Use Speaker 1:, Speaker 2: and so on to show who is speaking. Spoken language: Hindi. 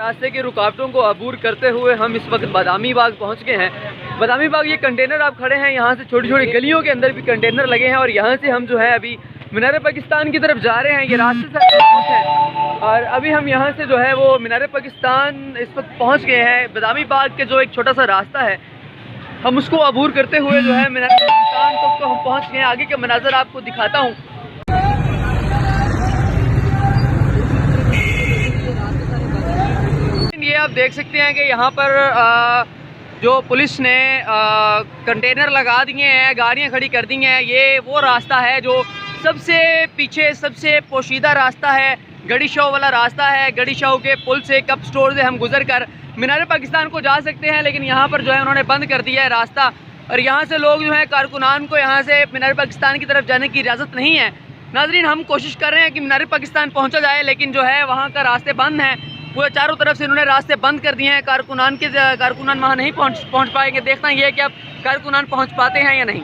Speaker 1: रास्ते की रुकावटों को अबूर करते हुए हम इस वक्त बादामी बाग पहुंच गए हैं। बादामी बाग ये कंटेनर आप खड़े हैं, यहाँ से छोटी छोटी गलियों के अंदर भी कंटेनर लगे हैं और यहाँ से हम जो है अभी मीनार पाकिस्तान की तरफ जा रहे हैं। ये रास्ते से है और अभी हम यहाँ से जो है वो मीनार पाकिस्तान इस वक्त पहुँच गए हैं। बादामी बाग के जो एक छोटा सा रास्ता है हम उसको अबूर करते हुए जो है मीनार पाकिस्तान तक तो हम पहुँच गए हैं। आगे के मनाज़र आपको दिखाता हूँ। ये आप देख सकते हैं कि यहाँ पर जो पुलिस ने कंटेनर लगा दिए हैं, गाड़ियाँ खड़ी कर दी हैं। ये वो रास्ता है जो सबसे पीछे सबसे पोशीदा रास्ता है, गड़ी शाह वाला रास्ता है। गड़ी शाह के पुल से कप स्टोर से हम गुजर कर मीनार पाकिस्तान को जा सकते हैं, लेकिन यहाँ पर जो है उन्होंने बंद कर दिया है रास्ता और यहाँ से लोग जो है कारकुनान को यहाँ से मीनार पाकिस्तान की तरफ जाने की इजाज़त नहीं है। नाज़रीन, हम कोशिश कर रहे हैं कि मीनार पाकिस्तान पहुँचा जाए, लेकिन जो है वहाँ का रास्ते बंद हैं। पूरे चारों तरफ से इन्होंने रास्ते बंद कर दिए हैं। कारकुनान वहाँ नहीं पहुँच पाएंगे। देखना ये है कि अब कारकुनान पहुँच पाते हैं या नहीं।